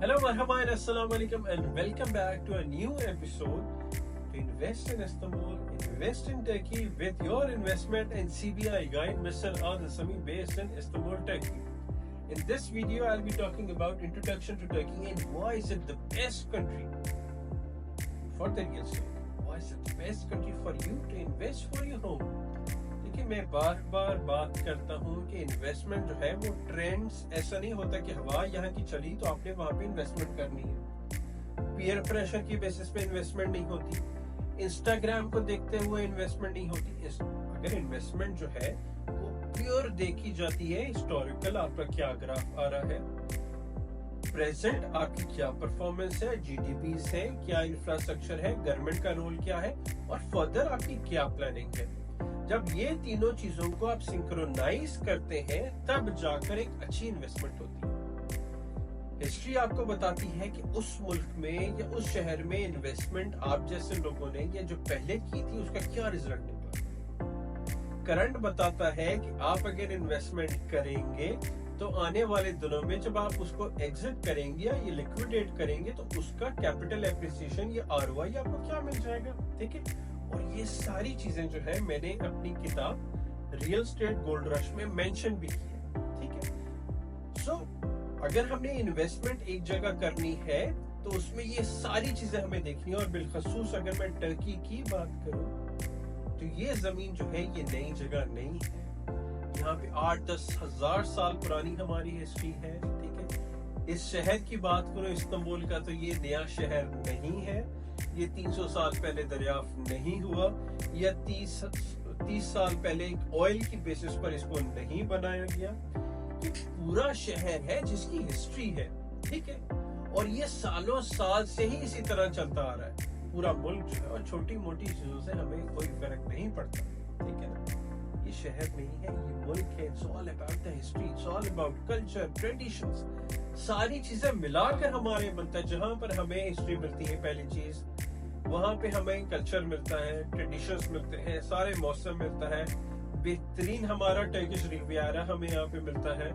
Hello, marhaba and assalamu alaikum and welcome back to a new episode to Invest in Istanbul, Invest in Turkey with your investment and CBI guide, Mr. Al-Sami, based in Istanbul, Turkey. In this video, I'll be talking about introduction to Turkey and why is it the best country for the real estate. Why is it the best country for you to invest for your home? देखिए मैं बार बार बात करता हूँ कि investment जो है वो trends ऐसा नहीं होता कि हवा यहाँ की चली तो आपने वहाँ पे इन्वेस्टमेंट करनी है। पीयर प्रेशर की बेसिस पे इन्वेस्टमेंट नहीं होती, इंस्टाग्राम को देखते हुए इन्वेस्टमेंट नहीं होती। अगर इन्वेस्टमेंट जो है वो प्योर देखी जाती है, हिस्टोरिकल आपका क्या ग्राफ आ रहा है, प्रेजेंट आपकी क्या परफॉर्मेंस है, जीडीपी है, क्या इंफ्रास्ट्रक्चर है, गवर्नमेंट का रोल क्या है और फर्दर आपकी क्या प्लानिंग है। जब ये तीनों चीजों को आप सिंक्रोनाइज करते हैं तब जाकर एक अच्छी इन्वेस्टमेंट होती है। हिस्ट्री आपको बताती है कि उस मुल्क में या उस शहर में इन्वेस्टमेंट आप जैसे लोगों ने या जो पहले की थी उसका क्या रिजल्ट निकला। करंट बताता है कि आप अगर इन्वेस्टमेंट करेंगे तो आने वाले दिनों में जब आप उसको एग्जिट करेंगे या ये लिक्विडेट करेंगे तो उसका कैपिटल एप्रिसिएशन या आरओआई आपको क्या मिल जाएगा। ठीक है, और ये सारी चीजें जो है मैंने अपनी किताब रियल स्टेट गोल्ड रश में मेंशन भी की है। ठीक है, सो अगर हमने इन्वेस्टमेंट एक जगह करनी है तो उसमें ये सारी चीजें हमें देखनी है। और बिलखसूस अगर मैं टर्की की बात करूं तो ये जमीन जो है ये नई जगह नहीं है। यहाँ पे 8-10 हजार साल पुरानी हमारी हिस्ट्री है। ठीक है, इस शहर की बात करो इस्तांबुल का तो ये नया शहर नहीं है, ये 300 साल पहले दरियाफ्त नहीं हुआ या 30 साल पहले एक ऑयल की बेसिस पर इसको नहीं बनाया गया। ये पूरा शहर है जिसकी हिस्ट्री है। ठीक है, और ये सालों साल से ही इसी तरह चलता आ रहा है पूरा मुल्क जो है, और छोटी मोटी चीजों से हमें कोई फर्क नहीं पड़ता। ठीक है ना, ये शहर नहीं है, ये मुल्क है। It's all about the history, it's all about culture, traditions, सारी चीजें मिलाकर हमारे बनता है। जहां पर हमें हिस्ट्री मिलती है पहली चीज, वहां पे हमें कल्चर मिलता है, ट्रेडिशंस मिलते हैं, सारे मौसम मिलता है, बेहतरीन हमारा टर्किश रिवियरा हमें यहाँ पे मिलता है।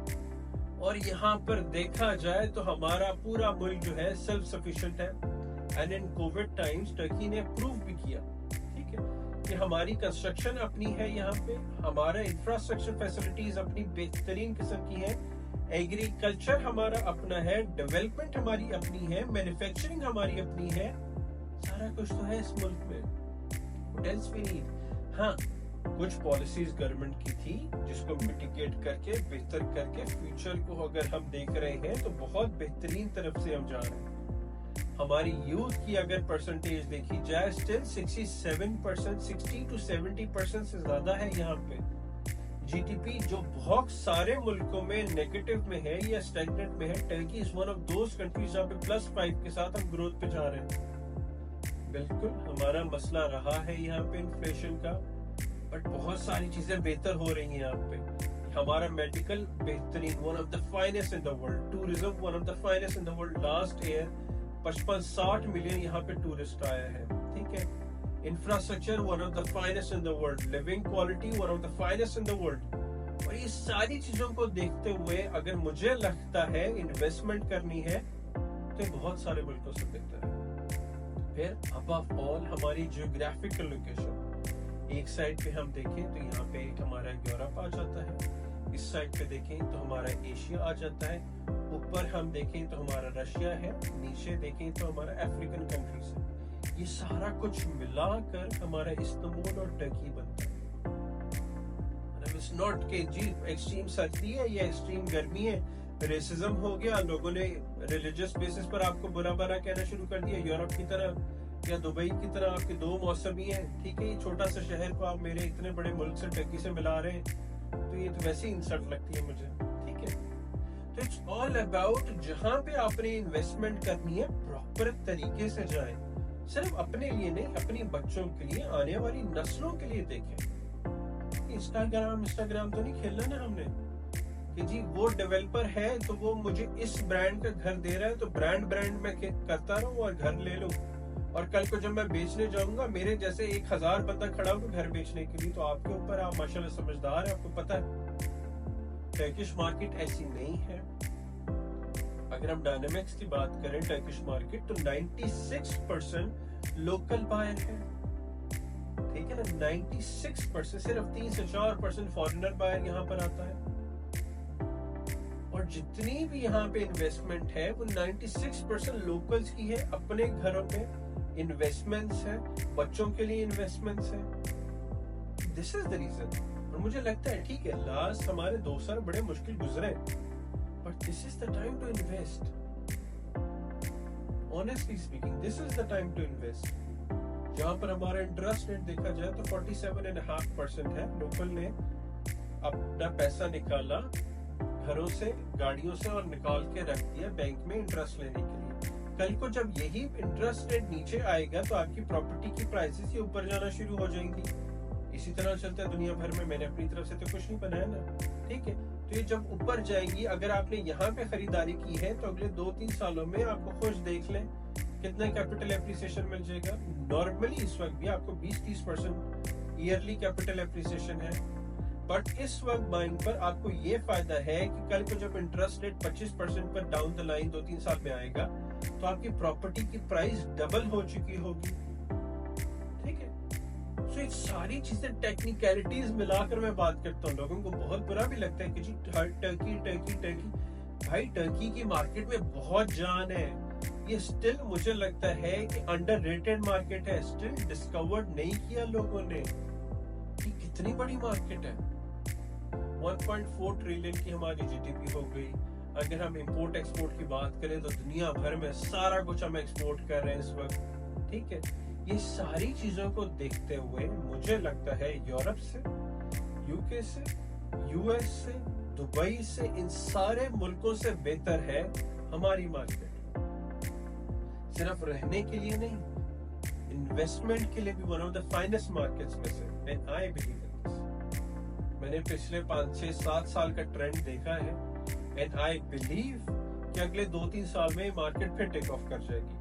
और यहाँ पर देखा जाए तो हमारा पूरा मुल्क जो है सेल्फ सफिशिएंट है। And in Covid times Turkey ने प्रूव भी किया। ठीक है, कि हमारी कंस्ट्रक्शन अपनी है, यहाँ पे हमारा इंफ्रास्ट्रक्चर फैसिलिटीज अपनी बेहतरीन किस्म की है, एग्रीकल्चर हमारा अपना है, डेवलपमेंट हमारी अपनी है, मैन्युफैक्चरिंग हमारी अपनी है, सारा कुछ तो है इस मुल्क में। What else we need? हाँ, कुछ पॉलिसीज गवर्नमेंट की थी जिसको मिटिगेट करके बेहतर करके फ्यूचर को अगर हम देख रहे हैं तो बहुत बेहतरीन तरफ से हम जा रहे हैं। हमारी यूथ की अगर परसेंटेज देखी जाए स्टिल 67%, 60 to 70% से ज्यादा है यहाँ पे। जीडीपी जो बहुत सारे मुल्कों में नेगेटिव में है या स्टैग्नेंट में है, Turkey is one of those countries जहाँ पे +5 के साथ हम ग्रोथ पे जा रहे हैं। बिल्कुल हमारा मसला रहा है यहाँ पे इन्फ्लेशन का, बट बहुत सारी चीजें बेहतर हो रही हैं यहाँ पे। हमारा मेडिकल बेहतरीन, one of the finest in the world, tourism one of the finest in the world. Last year 55-60 million यहाँ पे टूरिस्ट आया है। ठीक है, infrastructure one of the finest in the world, living quality one of the finest in the world. और ये सारी चीजों को देखते हुए अगर मुझे लगता है इन्वेस्टमेंट करनी है तो ये बहुत सारे मुल्कों से बेहतर है। फिर अबव ऑल हमारी जियोग्राफिकल लोकेशन, एक साइड पे हम देखें तो यहाँ पे हमारा यूरोप आ जाता है, इस साइड पे देखें तो हमारा एशिया आ जाता है, ऊपर हम देखें तो हमारा रशिया है, नीचे देखें तो हमारा अफ्रीकन कंट्रीज है। ये सारा कुछ मिलाकर हमारा इस्तांबुल और टर्की बनता है। इट्स नॉट कि जी एक्सट्रीम सर्दी है या एक्सट्रीम गर्मी है, रेसिज्म हो गया, लोगों ने रिलीजियस बेसिस पर आपको बुरा भला कहना शुरू कर दिया, यूरोप की तरह या दुबई की तरह आपके दो मौसम ही है। ठीक है, ये छोटा सा शहर को आप मेरे इतने बड़े मुल्क से टर्की से मिला रहे हैं तो ये तो वैसे ही इंसल्ट लगती है मुझे। ठीक है, तो इट्स ऑल अबाउट जहां पे आपने इन्वेस्टमेंट करनी है प्रॉपर तरीके से जाए, सिर्फ अपने लिए नहीं, अपनी बच्चों के लिए, आने वाली नस्लों के लिए देखें। इंस्टाग्राम तो नहीं खेलना ना हमने कि जी वो डेवलपर है तो वो मुझे इस ब्रांड का घर दे रहा है तो ब्रांड में करता रहूं और घर ले लूं, और कल को जब मैं बेचने जाऊंगा मेरे जैसे 1000 बंदा खड़ा होगा घर बेचने के लिए, तो आपके ऊपर, आप माशाल्लाह समझदार है, आपको पता है टर्किश मार्केट ऐसी नहीं है। अगर हम डायनामिक्स की बात करें टर्किश मार्केट तो 96% लोकल बायर है, ठीक है ना। 96%, सिर्फ 3 से 4% फॉरेनर बायर यहाँ पर आता है। और जितनी भी यहाँ पे इन्वेस्टमेंट है वो 96% लोकल्स की है, अपने घरों में इन्वेस्टमेंट्स है, बच्चों के लिए इन्वेस्टमेंट्स है। This is the reason. और मुझे लगता है ठीक है, लास्ट हमारे 2 साल बड़े मुश्किल गुजरे, but this is the time to invest. Honestly speaking, this is the time to invest. जहां पर हमारा इंटरेस्ट रेट देखा जाए तो 47.5% है। लोकल ने अपना पैसा निकाला घरों से, गाड़ियों से, और निकाल के रख दिया बैंक में इंटरेस्ट लेने के लिए। कल को जब यही इंटरेस्ट रेट नीचे आएगा तो आपकी प्रॉपर्टी की प्राइसेस ही ऊपर जाना शुरू हो जाएंगी। इसी तरह चलता है दुनिया भर में। मैंने अपनी तरफ से तो कुछ नहीं बनाया ना, ठीक है। तो ये जब ऊपर जाएगी, अगर आपने यहाँ पे खरीदारी की है तो अगले 2-3 सालों में आपको खुश देख लें कितना कैपिटल एप्रिसिएशन मिल जाएगा। नॉर्मली इस वक्त भी आपको 20-30% ईयरली कैपिटल एप्रिसिएशन है, बट इस वक्त बाइंग पर आपको ये फायदा है कि कल को जब इंटरेस्ट रेट 25% पर डाउन द लाइन 2-3 साल में आएगा तो आपकी प्रॉपर्टी की प्राइस डबल हो चुकी होगी, ठीक है। सो ये सारी चीजें टेक्निकलिटीज मिलाकर मैं बात करता हूँ। लोगों को बहुत बुरा भी लगता है कि जी टर्की भाई, टर्की की मार्केट में बहुत जान है। ये स्टिल मुझे लगता है कि अंडररेटेड मार्केट है, स्टिल डिस्कवर्ड नहीं किया लोगों ने कि कितनी बड़ी मार्केट है। 1.4 ट्रिलियन की हमारी जीडीपी हो गई। अगर हम इंपोर्ट एक्सपोर्ट की बात करें तो दुनिया भर में सारा कुछ हम एक्सपोर्ट कर रहे हैं इस वक्त, ठीक है। ये सारी चीजों को देखते हुए मुझे लगता है यूरोप से, यूके से, यूएस से, दुबई से, इन सारे मुल्कों से बेहतर है हमारी मार्केट। सिर्फ रहने के लिए नहीं, इन्वेस्टमेंट के लिए भी one of the finest markets में से। And I believe in this. मैंने पिछले 5-6-7 साल का ट्रेंड देखा है, एंड आई बिलीव कि अगले 2-3 साल में मार्केट फिर टेक ऑफ कर जाएगी।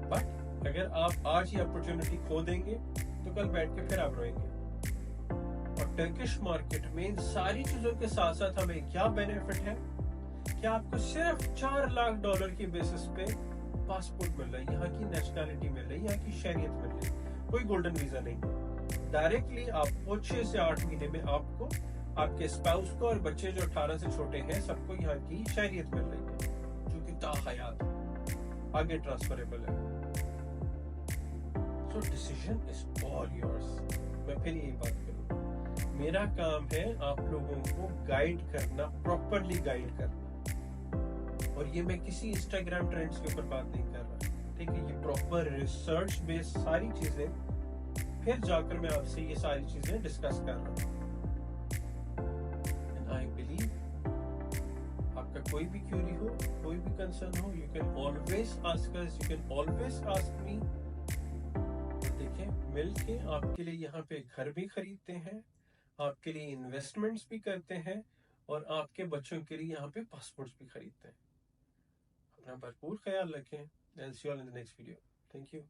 बट अगर आप आज ही अपॉर्चुनिटी खो देंगे तो कल बैठ के फिर आप रोएंगे। और टर्किश मार्केट में इन सारी चीजों के साथ साथ हमें क्या बेनिफिट है कि आपको सिर्फ $4 लाख की बेसिस पे पासपोर्ट मिल रहा है, यहाँ की नेशनैलिटी मिल रही है, यहाँ की शहरियत मिल रही है, कोई गोल्डन वीजा नहीं। डायरेक्टली आपको 6 से 8 महीने में आपको, आपके स्पाउस को और बच्चे जो 18 से छोटे हैं सबको यहाँ की शहरियत मिल रही है, जो कि ताहयात आगे ट्रांसफरेबल है। So decision is all yours. मैं फिर यही बात करूँ, मेरा काम है आप लोगों को गाइड करना, प्रॉपरली गाइड करना। और ये मैं किसी इंस्टाग्राम ट्रेंड्स के ऊपर बात नहीं कर रहा, ठीक है। ये प्रॉपर रिसर्च बेस्ड सारी चीजें, फिर जाकर मैं आपसे ये सारी चीजें डिस्कस कर रहा हूँ। एंड आई बिलीव आपका कोई भी क्यूरी हो, कोई भी कंसर्न हो, you can always ask us, you can always ask me. देखिए, मिल के आपके लिए यहाँ पे घर भी खरीदते हैं, आपके लिए इन्वेस्टमेंट्स भी करते हैं, और आपके बच्चों के लिए यहाँ पे पासपोर्ट्स भी खरीदते हैं। अपना भरपूर ख्याल रखें। I'll see you all in the next video. Thank you.